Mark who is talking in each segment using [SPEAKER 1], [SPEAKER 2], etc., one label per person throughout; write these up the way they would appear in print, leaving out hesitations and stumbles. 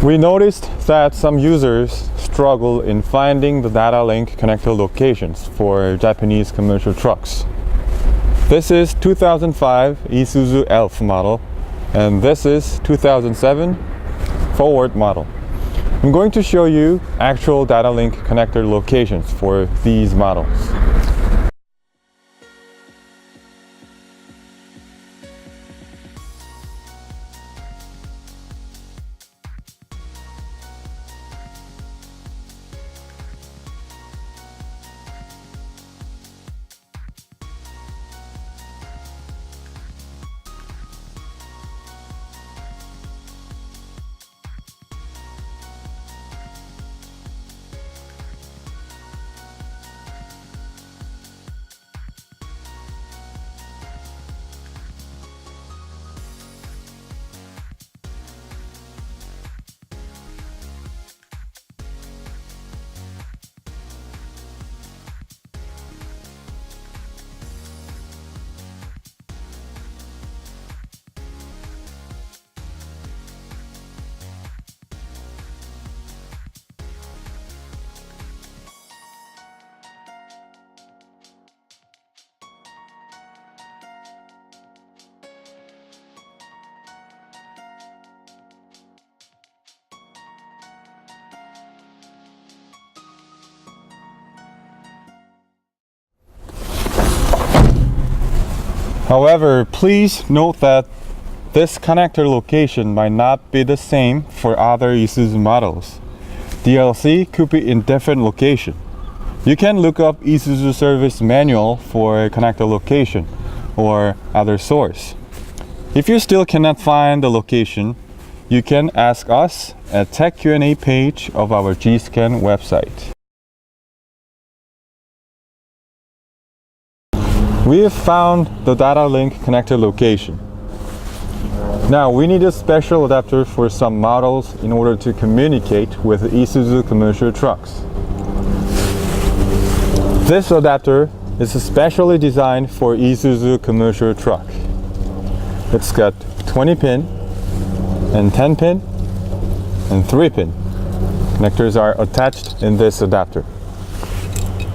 [SPEAKER 1] We noticed that some users struggle in finding the data link connector locations for Japanese commercial trucks. This is 2005 Isuzu Elf model, and this is 2007 Forward model. I'm going to show you actual data link connector locations for these models. However, please note that this connector location might not be the same for other Isuzu models. DLC could be in different location. You can look up Isuzu service manual for a connector location or other source. If you still cannot find the location, you can ask us at Tech Q&A page of our G Scan website. We have found the data link connector location. Now we need a special adapter for some models in order to communicate with Isuzu commercial trucks. This adapter is especially designed for Isuzu commercial truck. It's got 20 pin and 10 pin and 3 pin. Connectors are attached in this adapter.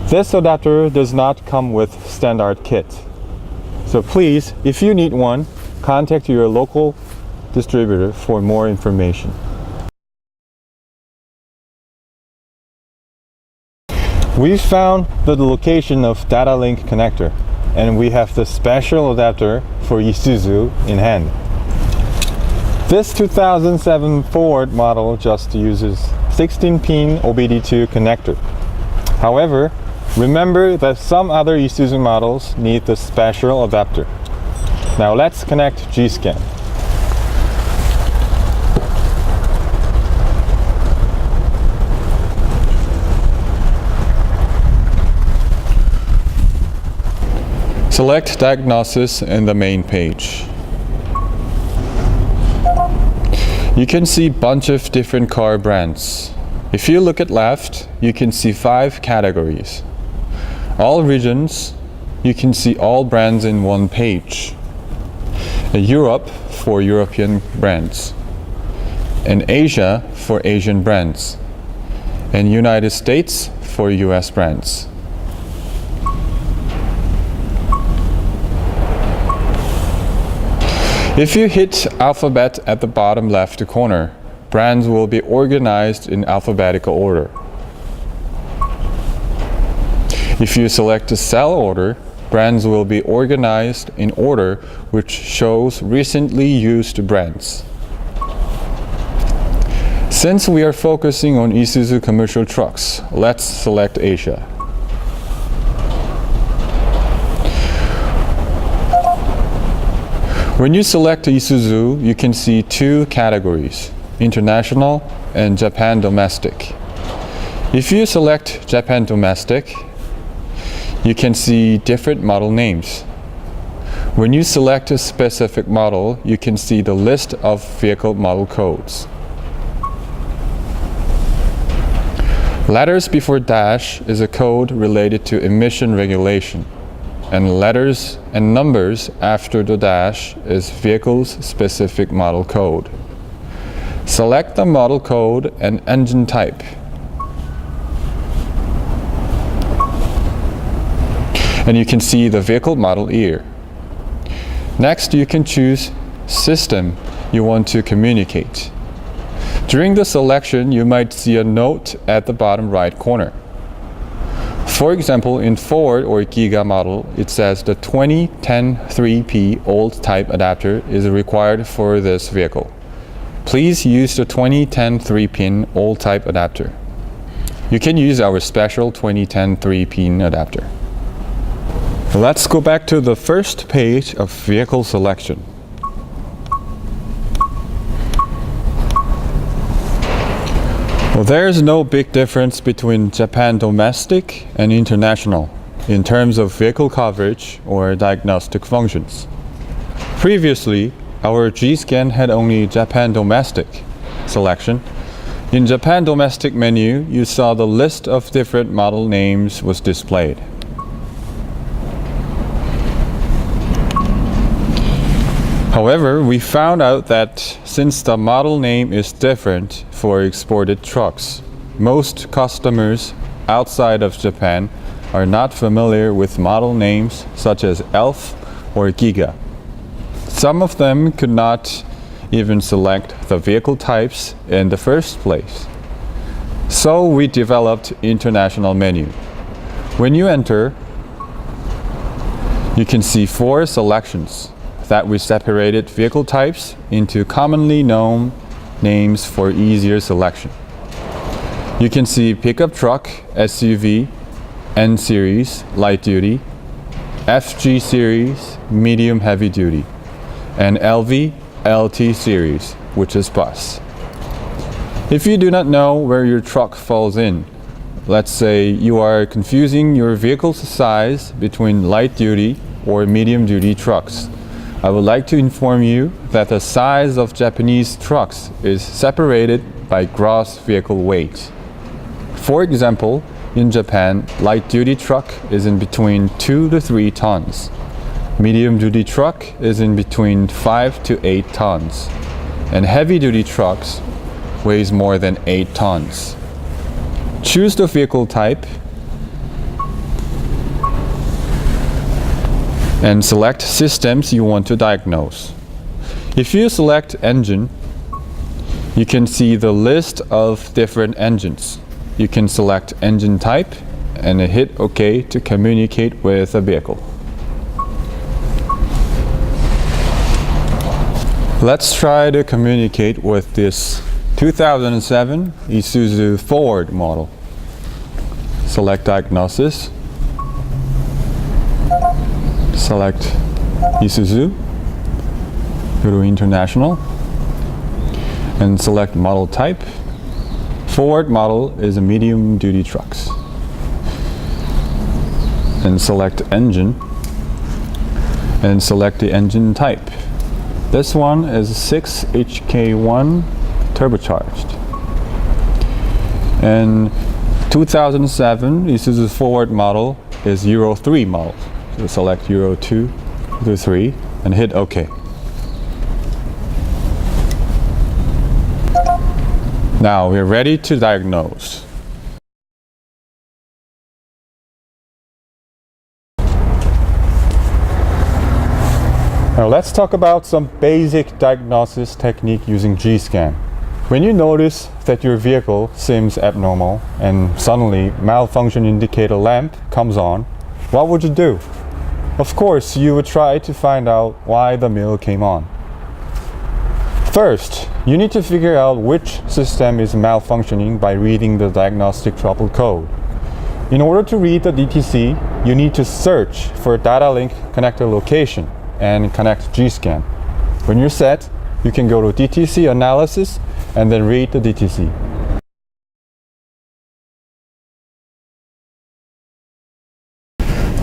[SPEAKER 1] This adapter does not come with standard kit. So please, if you need one, contact your local distributor for more information. We found the location of data link connector, and we have the special adapter for Isuzu in hand. This 2007 Ford model just uses 16-pin OBD2 connector. However, remember that some other Isuzu models need the special adapter. Now let's connect G Scan. Select Diagnosis in the main page. You can see a bunch of different car brands. If you look at left, you can see 5 categories. All regions, you can see all brands in one page. Europe for European brands, and Asia for Asian brands, and United States for US brands. If you hit alphabet at the bottom left corner, brands will be organized in alphabetical order. If you select a cell order, brands will be organized in order which shows recently used brands. Since we are focusing on Isuzu commercial trucks, let's select Asia. When you select Isuzu, you can see 2 categories, International and Japan Domestic. If you select Japan Domestic, you can see different model names. When you select a specific model, you can see the list of vehicle model codes. Letters before dash is a code related to emission regulation, and letters and numbers after the dash is vehicle's specific model code. Select the model code and engine type. And you can see the vehicle model here. Next, you can choose system you want to communicate. During the selection, you might see a note at the bottom right corner. For example, in Ford or Giga model, it says the 2010-3P old type adapter is required for this vehicle. Please use the 2010 3-pin old type adapter. You can use our special 2010 3-pin adapter. Let's go back to the first page of vehicle selection. Well, there's no big difference between Japan domestic and international in terms of vehicle coverage or diagnostic functions. Previously, our G-Scan had only Japan domestic selection. In Japan domestic menu, you saw the list of different model names was displayed. However, we found out that since the model name is different for exported trucks, most customers outside of Japan are not familiar with model names such as Elf or Giga. Some of them could not even select the vehicle types in the first place. So we developed international menu. When you enter, you can see 4 selections that we separated vehicle types into commonly known names for easier selection. You can see pickup truck, SUV, N series, light duty, FG series, medium heavy duty, and LV, LT series, which is bus. If you do not know where your truck falls in, let's say you are confusing your vehicle's size between light duty or medium duty trucks, I would like to inform you that the size of Japanese trucks is separated by gross vehicle weight. For example, in Japan, light-duty truck is in between 2 to 3 tons. Medium-duty truck is in between 5 to 8 tons. And heavy-duty trucks weighs more than 8 tons. Choose the vehicle type and select systems you want to diagnose. If you select engine, you can see the list of different engines. You can select engine type and hit OK to communicate with the vehicle. Let's try to communicate with this 2007 Isuzu Forward model. Select diagnosis. Select Isuzu, go to International, and select model type. Forward model is a medium duty trucks. And select engine, and select the engine type. This one is 6HK1 turbocharged. And 2007 Isuzu Forward model is Euro 3 model. So select Euro 2 to 3 and hit OK. Now we're ready to diagnose. Now let's talk about some basic diagnosis technique using G-Scan. When you notice that your vehicle seems abnormal and suddenly malfunction indicator lamp comes on, what would you do? Of course, you would try to find out why the mirror came on. First, you need to figure out which system is malfunctioning by reading the diagnostic trouble code. In order to read the DTC, you need to search for data link connector location and connect G-Scan. When you're set, you can go to DTC analysis and then read the DTC.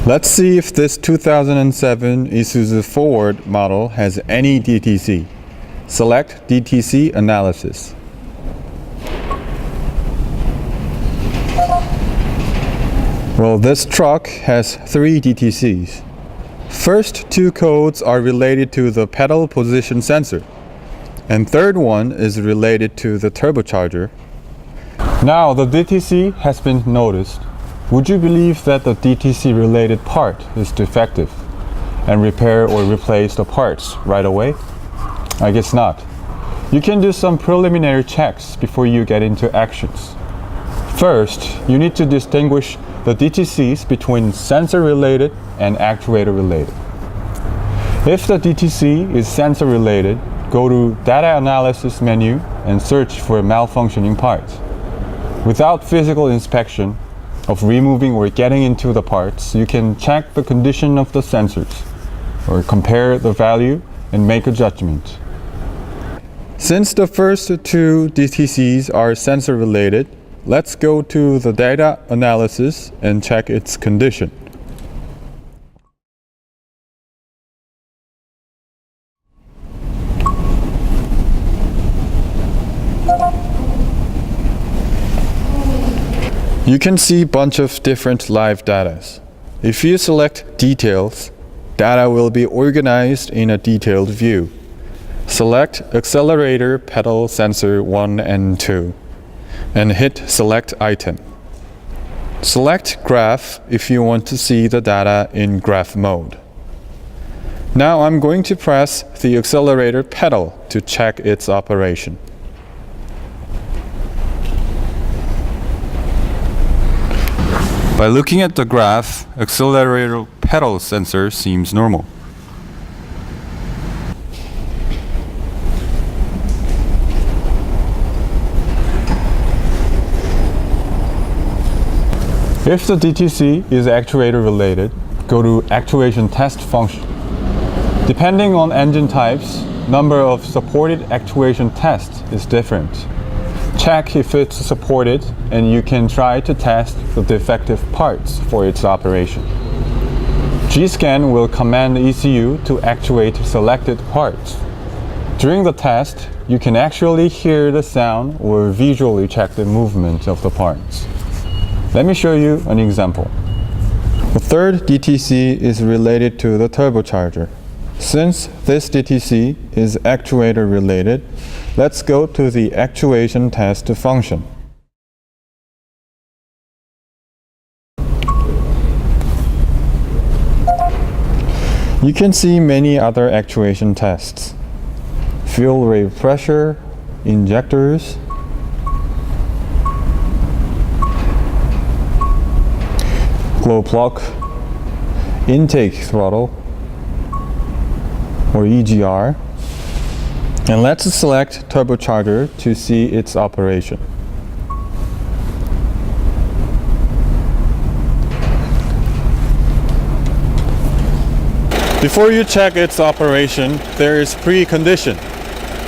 [SPEAKER 1] Let's see if this 2007 Isuzu Forward model has any DTC. Select DTC analysis. Well, this truck has 3 DTCs. First 2 codes are related to the pedal position sensor. And third one is related to the turbocharger. Now the DTC has been noticed. Would you believe that the DTC related part is defective and repair or replace the parts right away? I guess not. You can do some preliminary checks before you get into actions. First, you need to distinguish the DTCs between sensor related and actuator related. If the DTC is sensor related, go to Data Analysis menu and search for malfunctioning parts. Without physical inspection of removing or getting into the parts, you can check the condition of the sensors or compare the value and make a judgment. Since the first two DTCs are sensor related, let's go to the data analysis and check its condition. You can see a bunch of different live data. If you select Details, data will be organized in a detailed view. Select Accelerator Pedal Sensor 1 and 2 and hit Select Item. Select Graph if you want to see the data in graph mode. Now I'm going to press the accelerator pedal to check its operation. By looking at the graph, accelerator pedal sensor seems normal. If the DTC is actuator related, go to Actuation Test function. Depending on engine types, number of supported actuation tests is different. Check if it's supported and you can try to test the defective parts for its operation. G Scan will command ECU to actuate selected parts. During the test, you can actually hear the sound or visually check the movement of the parts. Let me show you an example. The third DTC is related to the turbocharger. Since this DTC is actuator related, let's go to the actuation test function. You can see many other actuation tests. Fuel rate pressure, injectors, glow plug, intake throttle, or EGR, and let's select turbocharger to see its operation. Before you check its operation, there is precondition: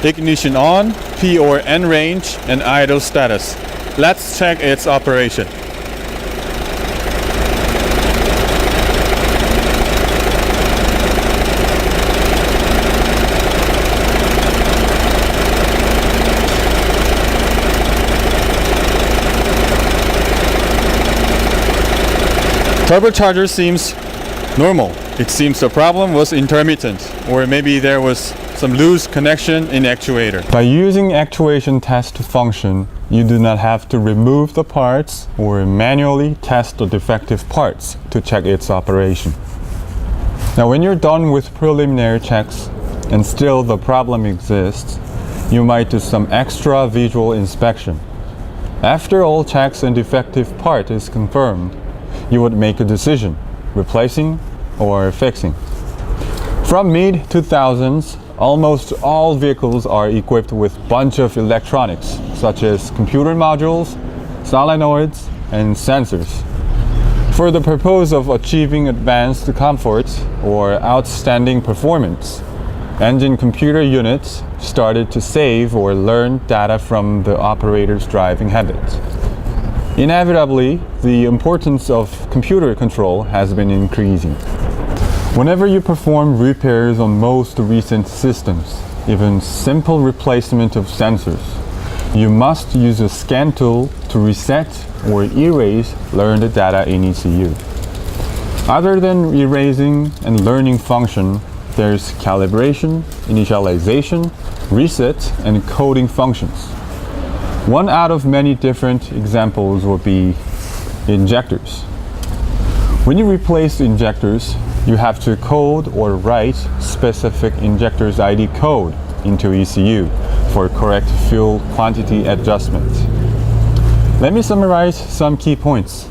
[SPEAKER 1] ignition on, P or N range, and idle status. Let's check its operation. Turbocharger seems normal. It seems the problem was intermittent, or maybe there was some loose connection in actuator. By using actuation test function, you do not have to remove the parts or manually test the defective parts to check its operation. Now when you're done with preliminary checks and still the problem exists, you might do some extra visual inspection. After all checks and defective part is confirmed, you would make a decision, replacing or fixing. From mid-2000s, almost all vehicles are equipped with a bunch of electronics, such as computer modules, solenoids, and sensors. For the purpose of achieving advanced comfort or outstanding performance, engine computer units started to save or learn data from the operator's driving habits. Inevitably, the importance of computer control has been increasing. Whenever you perform repairs on most recent systems, even simple replacement of sensors, you must use a scan tool to reset or erase learned data in ECU. Other than erasing and learning function, there's calibration, initialization, reset, and coding functions. One out of many different examples would be injectors. When you replace injectors, you have to code or write specific injector's ID code into ECU for correct fuel quantity adjustment. Let me summarize some key points.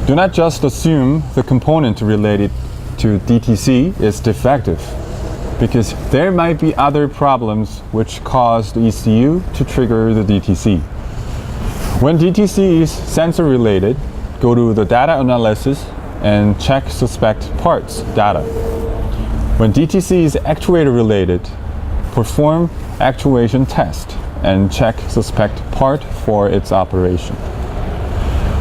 [SPEAKER 1] Do not just assume the component related to DTC is defective, because there might be other problems which cause the ECU to trigger the DTC. When DTC is sensor related, go to the data analysis and check suspect parts data. When DTC is actuator related, perform actuation test and check suspect part for its operation.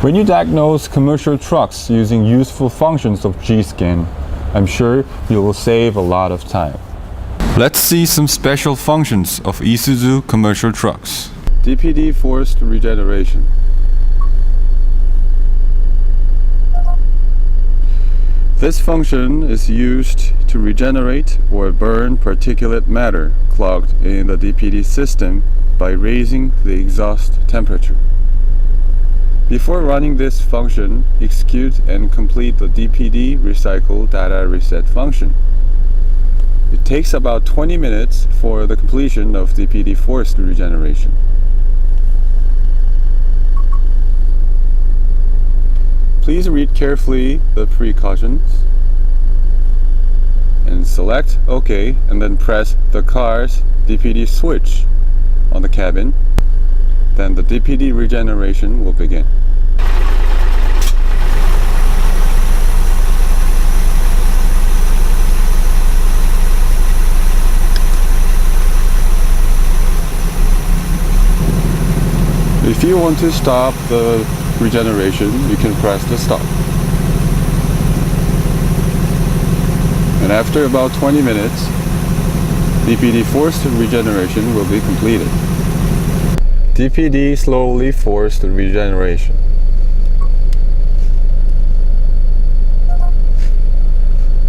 [SPEAKER 1] When you diagnose commercial trucks using useful functions of G Scan, I'm sure you will save a lot of time. Let's see some special functions of Isuzu commercial trucks. DPD Forest Regeneration. This function is used to regenerate or burn particulate matter clogged in the DPD system by raising the exhaust temperature. Before running this function, execute and complete the DPD recycle data reset function. It takes about 20 minutes for the completion of DPD Forest Regeneration. Please read carefully the precautions and select OK, and then press the car's DPD switch on the cabin. Then the DPD regeneration will begin. If you want to stop the regeneration, you can press the stop. And after about 20 minutes, DPD forced regeneration will be completed. DPD slowly forced regeneration.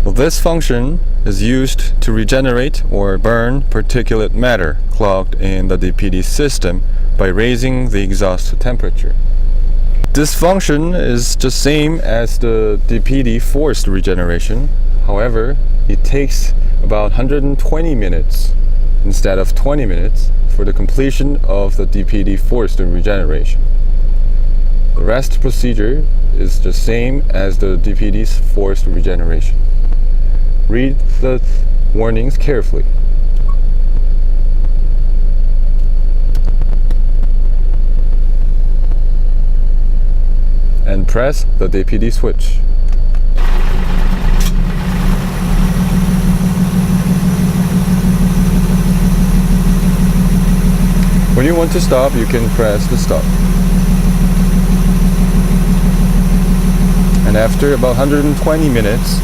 [SPEAKER 1] Well, this function is used to regenerate or burn particulate matter clogged in the DPD system by raising the exhaust temperature. This function is the same as the DPD forced regeneration. However, it takes about 120 minutes instead of 20 minutes for the completion of the DPD forced regeneration. The rest procedure is the same as the DPD's forced regeneration. Read the warnings carefully. And press the DPD switch. When you want to stop, you can press the stop. And after about 120 minutes,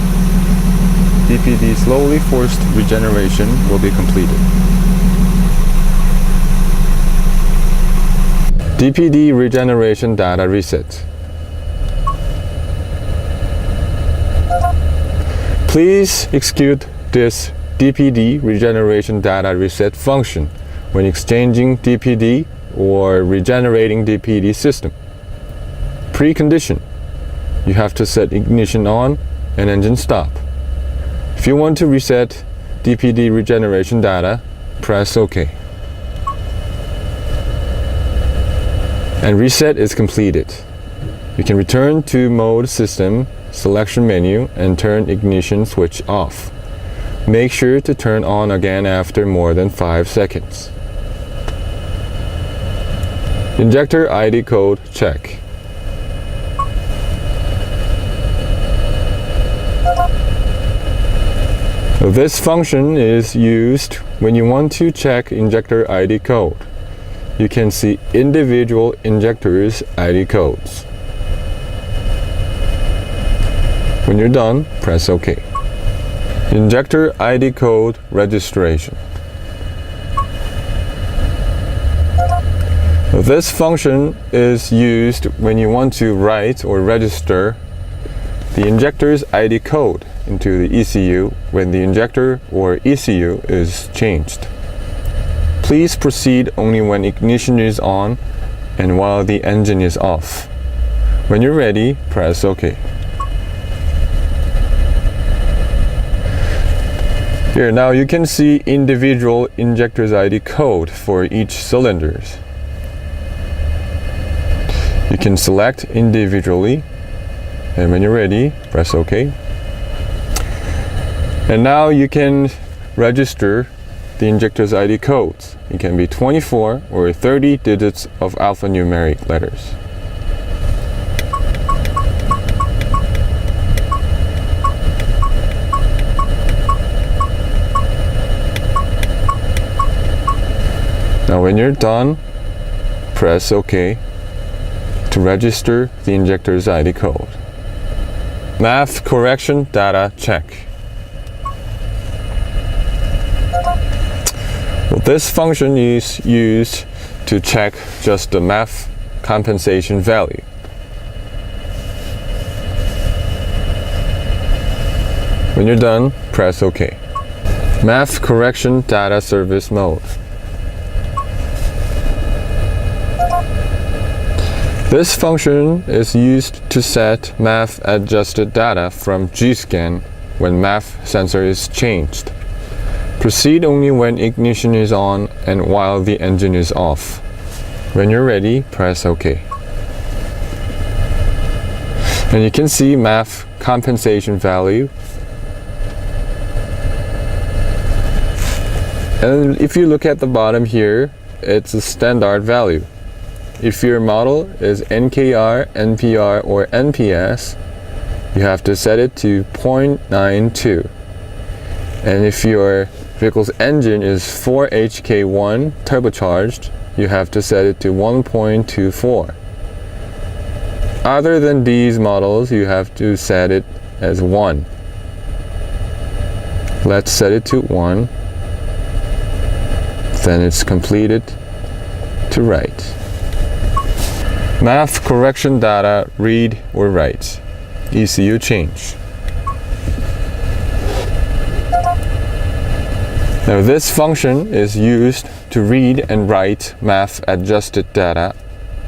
[SPEAKER 1] DPD slowly forced regeneration will be completed. DPD regeneration data reset. Please execute this DPD regeneration data reset function when exchanging DPD or regenerating DPD system. Precondition: you have to set ignition on and engine stop. If you want to reset DPD regeneration data, press OK. And reset is completed. You can return to Mode System selection menu and turn ignition switch off. Make sure to turn on again after more than 5 seconds. Injector ID code check. This function is used when you want to check injector ID code. You can see individual injectors' ID codes. When you're done, press OK. Injector ID code registration. This function is used when you want to write or register the injector's ID code into the ECU when the injector or ECU is changed. Please proceed only when ignition is on and while the engine is off. When you're ready, press OK. Here, now you can see individual injector's ID code for each cylinders. You can select individually, and when you're ready, press OK. And now you can register the injector's ID codes. It can be 24 or 30 digits of alphanumeric letters. Now when you're done, press OK to register the injector's ID code. MAF correction data check. Well, this function is used to check just the MAF compensation value. When you're done, press OK. MAF correction data service mode. This function is used to set MAF adjusted data from G Scan when MAF sensor is changed. Proceed only when ignition is on and while the engine is off. When you're ready, press OK. And you can see MAF compensation value. And if you look at the bottom here, it's a standard value. If your model is NKR, NPR, or NPS, you have to set it to 0.92. And if your vehicle's engine is 4HK1 turbocharged, you have to set it to 1.24. Other than these models, you have to set it as 1. Let's set it to 1. Then it's completed to write. MAF correction data read or write. ECU change. Now this function is used to read and write MAF adjusted data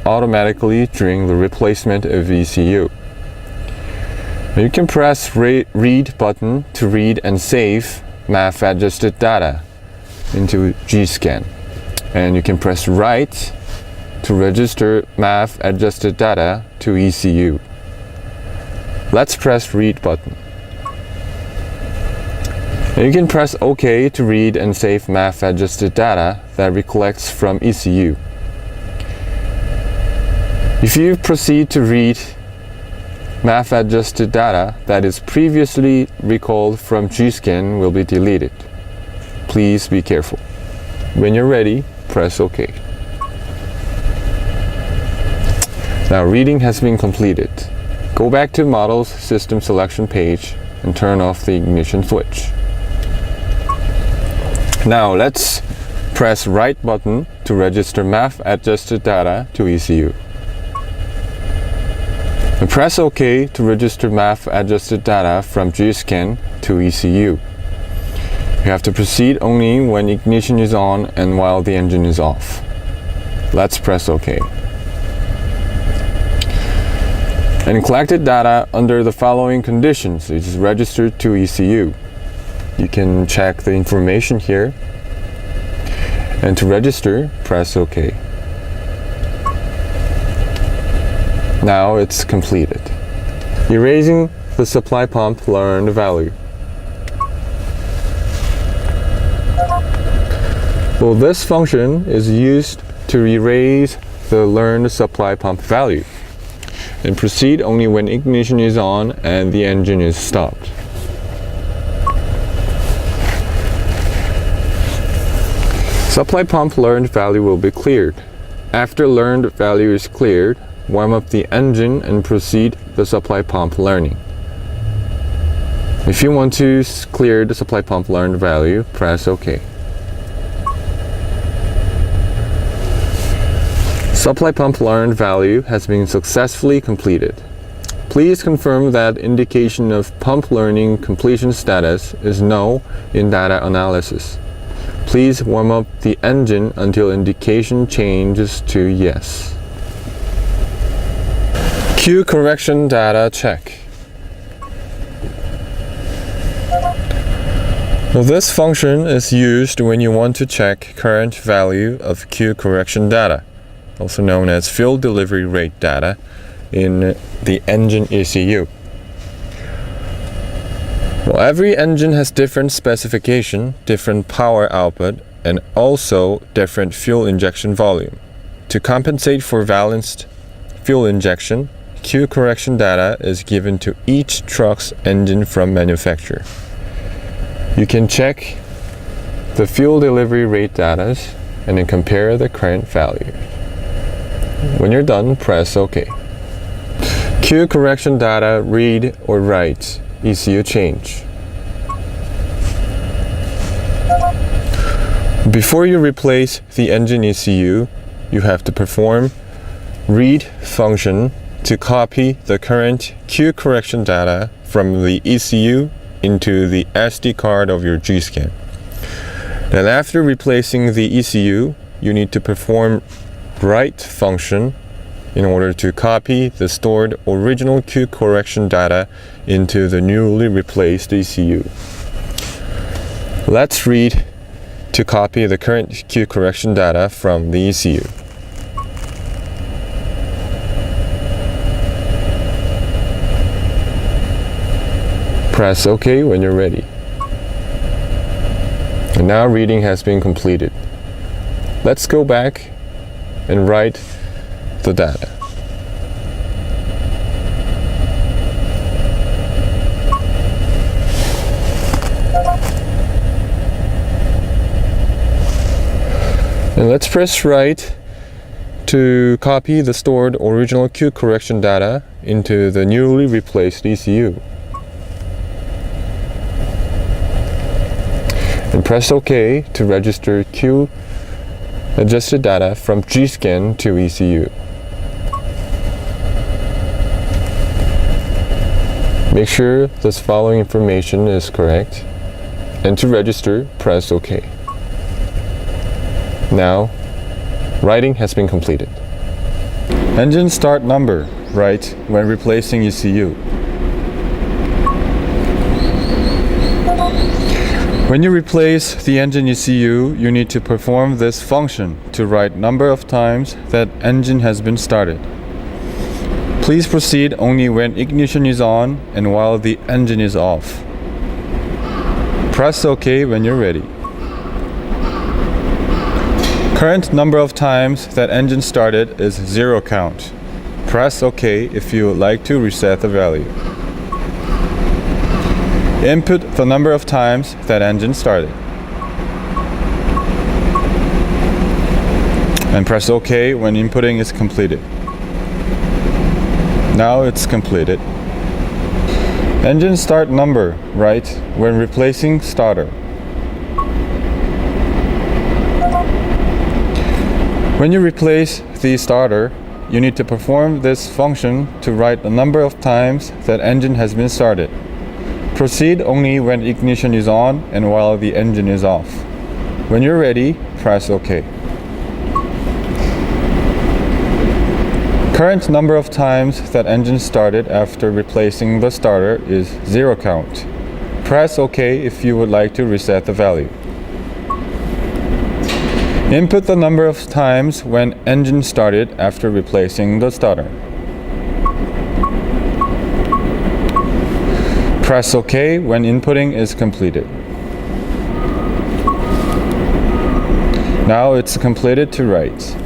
[SPEAKER 1] automatically during the replacement of ECU. Now you can press read button to read and save MAF adjusted data into G Scan. And you can press write to register MAF adjusted data to ECU. Let's press read button. And you can press OK to read and save MAF adjusted data that recollects from ECU. If you proceed to read MAF adjusted data that is previously recalled from G Scan will be deleted. Please be careful. When you're ready, press OK. Now reading has been completed. Go back to Model's System Selection page and turn off the ignition switch. Now let's press Write button to register MAF adjusted data to ECU. And press OK to register MAF adjusted data from G Scan to ECU. You have to proceed only when ignition is on and while the engine is off. Let's press OK. And collected data under the following conditions is registered to ECU. You can check the information here. And to register, press OK. Now it's completed. Erasing the supply pump learned value. Well, this function is used to erase the learned supply pump value and proceed only when ignition is on and the engine is stopped. Supply pump learned value will be cleared. After learned value is cleared, warm up the engine and proceed the supply pump learning. If you want to clear the supply pump learned value, press OK. Supply pump learned value has been successfully completed.
[SPEAKER 2] Please confirm that indication of pump learning completion status is no in data analysis. Please warm up the engine until indication changes to yes. Q correction data check. Well, this function is used when you want to check current value of Q correction data, also known as fuel delivery rate data, in the engine ECU. Well, every engine has different specification, different power output, and also different fuel injection volume. To compensate for balanced fuel injection, Q correction data is given to each truck's engine from manufacturer. You can check the fuel delivery rate data and then compare the current value. When you're done, press OK. Q correction data read or write ECU change. Before you replace the engine ECU, you have to perform read function to copy the current Q correction data from the ECU into the SD card of your G Scan. Then after replacing the ECU, you need to perform write function in order to copy the stored original Q correction data into the newly replaced ECU. Let's read to copy the current Q correction data from the ECU. Press OK when you're ready. And now reading has been completed. Let's go back and write the data. And let's press write to copy the stored original Q correction data into the newly replaced ECU. And press OK to register Q adjusted data from G Scan to ECU. Make sure this following information is correct, and to register, press OK. Now, writing has been completed.
[SPEAKER 1] Engine start number, write when replacing ECU. When you replace the engine ECU, you need to perform this function to write number of times that engine has been started. Please proceed only when ignition is on and while the engine is off. Press OK when you're ready. Current number of times that engine started is 0 count. Press OK if you would like to reset the value. Input the number of times that engine started. And press OK when inputting is completed. Now it's completed. Engine start number, write when replacing starter. When you replace the starter, you need to perform this function to write the number of times that engine has been started. Proceed only when ignition is on and while the engine is off. When you're ready, press OK. Current number of times that engine started after replacing the starter is 0 count. Press OK if you would like to reset the value. Input the number of times when engine started after replacing the starter. Press OK when inputting is completed. Now it's completed to write.